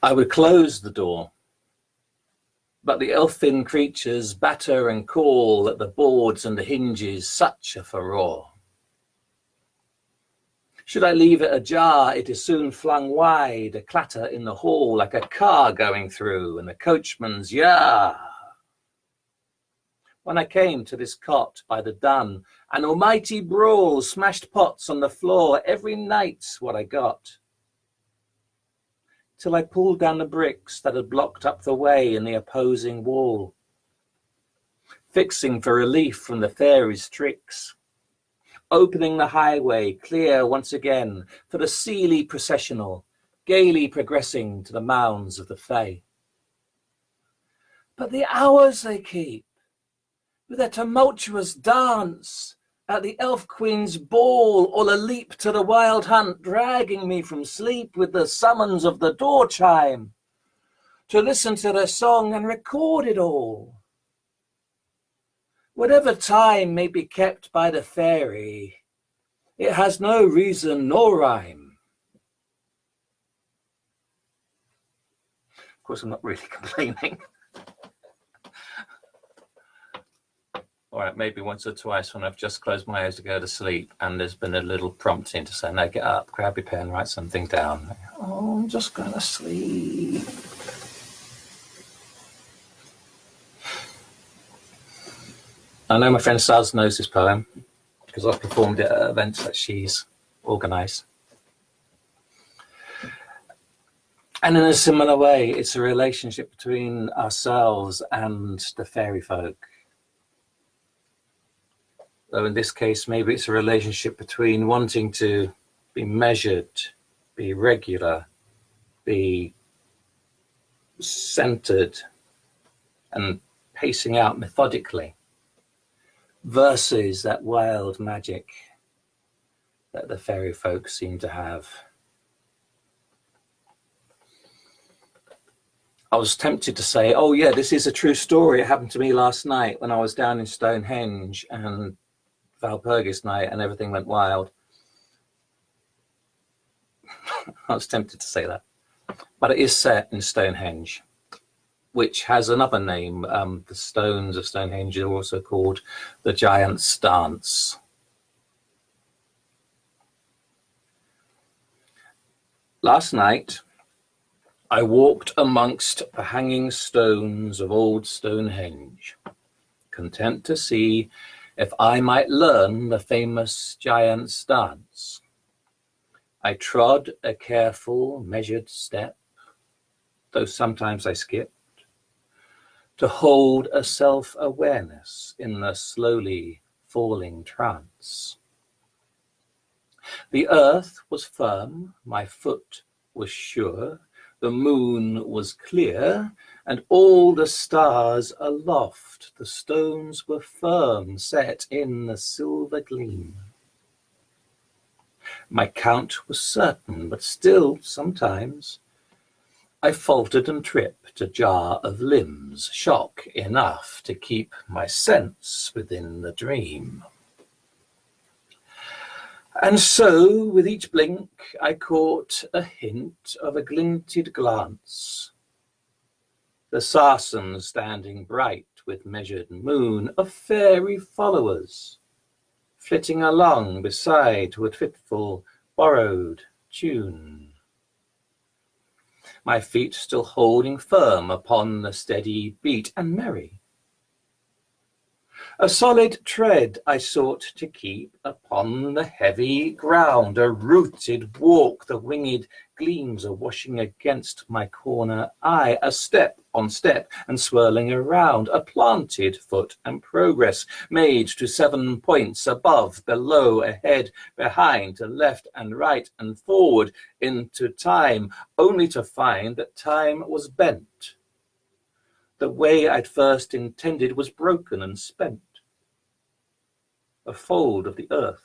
I would close the door, but the elfin creatures batter and call at the boards and the hinges, such a furore. Should I leave it ajar, it is soon flung wide, a clatter in the hall like a car going through, and the coachman's yah. When I came to this cot by the dun, an almighty brawl, smashed pots on the floor, every night's what I got. Till I pulled down the bricks that had blocked up the way in the opposing wall, fixing for relief from the fairies' tricks, opening the highway clear once again for the Seelie processional, gaily progressing to the mounds of the Fae. But the hours they keep, with their tumultuous dance at the Elf Queen's ball, all a leap to the wild hunt, dragging me from sleep with the summons of the door chime, to listen to their song and record it all. Whatever time may be kept by the fairy, it has no reason nor rhyme. Of course, I'm not really complaining. All right, maybe once or twice when I've just closed my eyes to go to sleep and there's been a little prompting to say, no, get up, grab your pen, write something down. Oh, I'm just going to sleep. I know my friend Saz knows this poem because I've performed it at events that she's organised. And in a similar way, it's a relationship between ourselves and the fairy folk. Though in this case, maybe it's a relationship between wanting to be measured, be regular, be centered, and pacing out methodically, versus that wild magic that the fairy folk seem to have. I was tempted to say, oh yeah, this is a true story. It happened to me last night when I was down in Stonehenge and Valpurgis night and everything went wild. I was tempted to say that. But it is set in Stonehenge, which has another name. The stones of Stonehenge are also called the Giant's Dance. Last night, I walked amongst the hanging stones of old Stonehenge, content to see if I might learn the famous Giant's Dance. I trod a careful, measured step, though sometimes I skipped, to hold a self-awareness in the slowly falling trance. The earth was firm, my foot was sure, the moon was clear, and all the stars aloft, the stones were firm, set in the silver gleam. My count was certain, but still sometimes I faltered and tripped, a jar of limbs, shock enough to keep my sense within the dream. And so, with each blink, I caught a hint of a glinted glance. The sarsen standing bright with measured moon of fairy followers, flitting along beside to a fitful, borrowed tune. My feet still holding firm upon the steady beat and merry. A solid tread I sought to keep upon the heavy ground, a rooted walk, the winged gleams are washing against my corner eye, a step on step and swirling around, a planted foot and progress made to 7 points above, below, ahead, behind, to left and right and forward into time, only to find that time was bent. The way I'd first intended was broken and spent, a fold of the earth.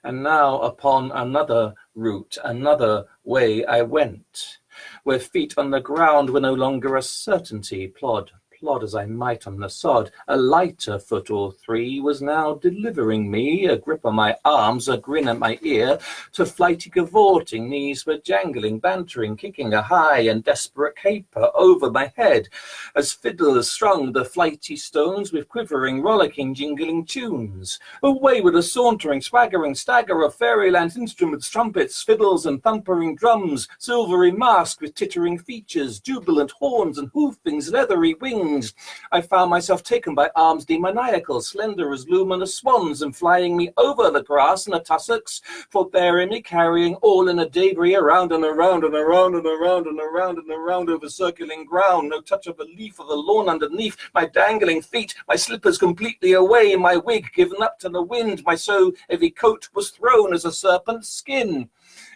And now upon another route, another way I went, where feet on the ground were no longer a certainty, plod, plod as I might on the sod, a lighter foot or three was now delivering me, a grip on my arms, a grin at my ear, to flighty cavorting knees were jangling, bantering, kicking a high and desperate caper over my head, as fiddlers strung the flighty stones with quivering, rollicking, jingling tunes. Away with a sauntering, swaggering stagger of fairyland instruments, trumpets, fiddles, and thumpering drums, silvery masked with tittering features, jubilant horns and hoofings, leathery wings. I found myself taken by arms demoniacal, slender as luminous swans, and flying me over the grass and the tussocks, forbearing me, carrying all in a debris, around and around and around and around and around and around over circling ground, no touch of a leaf of the lawn underneath, my dangling feet, my slippers completely away, my wig given up to the wind, my so heavy coat was thrown as a serpent's skin.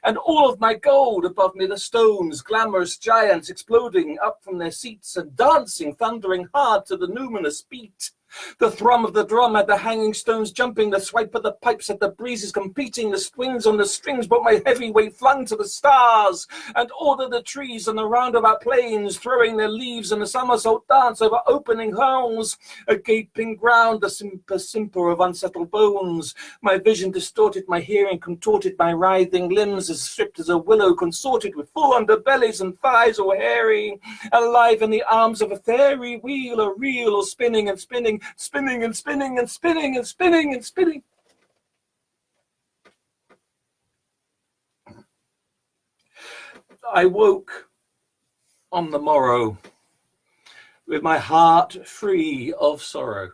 And all of my gold above me the stones, glamorous giants exploding up from their seats and dancing, thundering hard to the numinous beat. The thrum of the drum at the hanging stones jumping, the swipe of the pipes at the breezes competing, the swings on the strings brought my heavy weight flung to the stars, and all of the trees on the roundabout plains throwing their leaves in a somersault dance over opening halls, a gaping ground, the simper of unsettled bones. My vision distorted, my hearing contorted, my writhing limbs as stripped as a willow consorted with full underbellies and thighs all hairy, alive in the arms of a fairy wheel, a reel or spinning and spinning, spinning and spinning and spinning and spinning and spinning. I woke on the morrow with my heart free of sorrow.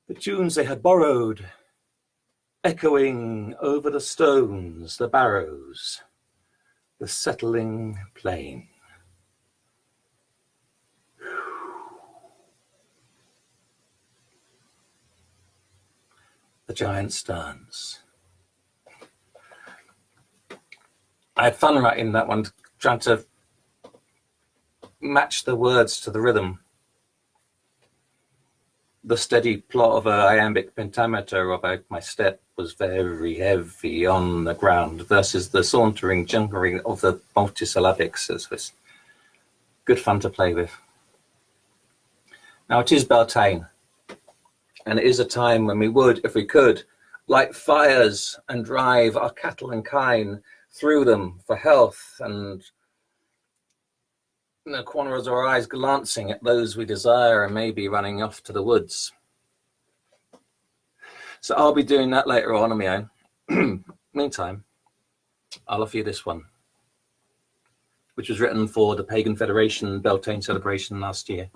The tunes they had borrowed, echoing over the stones, the barrows, the settling plain. The giant's dance. I had fun writing that one, trying to match the words to the rhythm. The steady plot of an iambic pentameter of my step was very heavy on the ground versus the sauntering, jumpering of the multisyllabics. It was good fun to play with. Now it is Beltane. And it is a time when we would, if we could, light fires and drive our cattle and kine through them for health, and in the corner of our eyes glancing at those we desire and maybe running off to the woods. So I'll be doing that later on my own. Meantime, I'll offer you this one, which was written for the Pagan Federation Beltane celebration last year,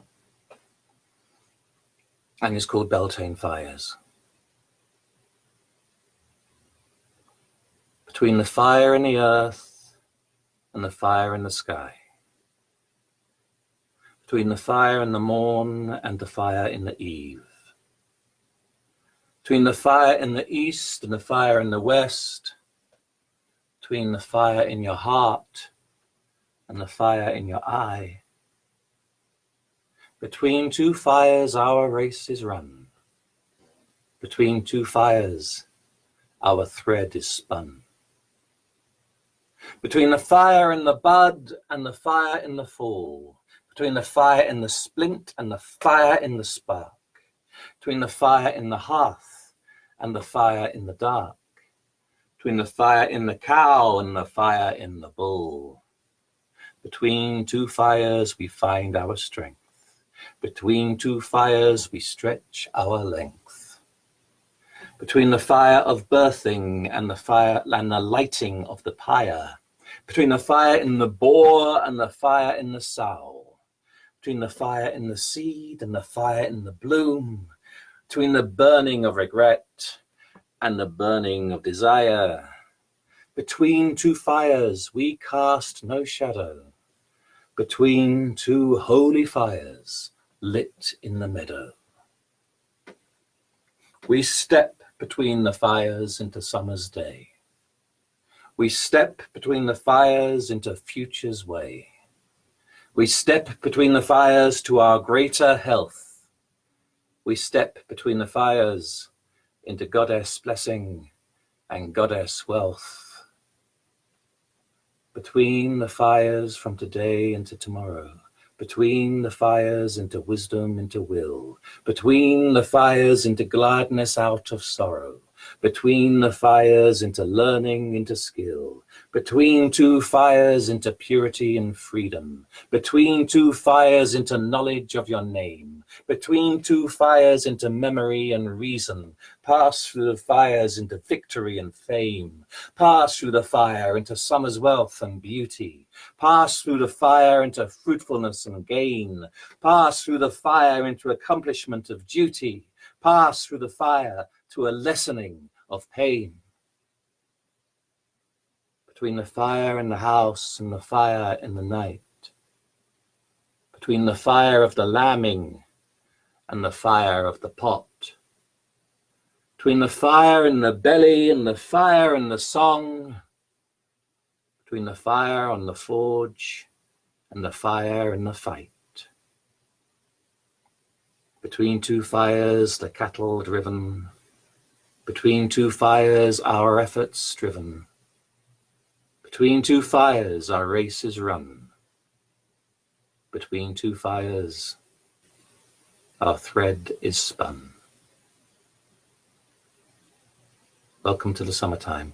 and is called Beltane Fires. Between the fire in the earth and the fire in the sky, between the fire in the morn and the fire in the eve, between the fire in the east and the fire in the west, between the fire in your heart and the fire in your eye, between two fires our race is run, between two fires our thread is spun. Between the fire in the bud and the fire in the fall, between the fire in the splint and the fire in the spark, between the fire in the hearth and the fire in the dark, between the fire in the cow and the fire in the bull. Between two fires we find our strength. Between two fires we stretch our length. Between the fire of birthing and the fire and the lighting of the pyre, between the fire in the boar and the fire in the sow, between the fire in the seed and the fire in the bloom, between the burning of regret and the burning of desire, between two fires we cast no shadow, between two holy fires lit in the meadow. We step between the fires into summer's day. We step between the fires into future's way. We step between the fires to our greater health. We step between the fires into goddess blessing and goddess wealth. Between the fires from today into tomorrow, Between the fires into wisdom, into will. Between the fires into gladness out of sorrow. Between the fires into learning, into skill. Between two fires into purity and freedom. Between two fires into knowledge of your name. Between two fires into memory and reason. Pass through the fires into victory and fame. Pass through the fire into summer's wealth and beauty. Pass through the fire into fruitfulness and gain. Pass through the fire into accomplishment of duty. Pass through the fire to a lessening of pain. Between the fire in the house and the fire in the night. Between the fire of the lambing and the fire of the pot. Between the fire in the belly and the fire in the song. Between the fire on the forge and the fire in the fight. Between two fires, the cattle driven. Between two fires, our efforts striven. Between two fires, our race is run. Between two fires, our thread is spun. Welcome to the summertime.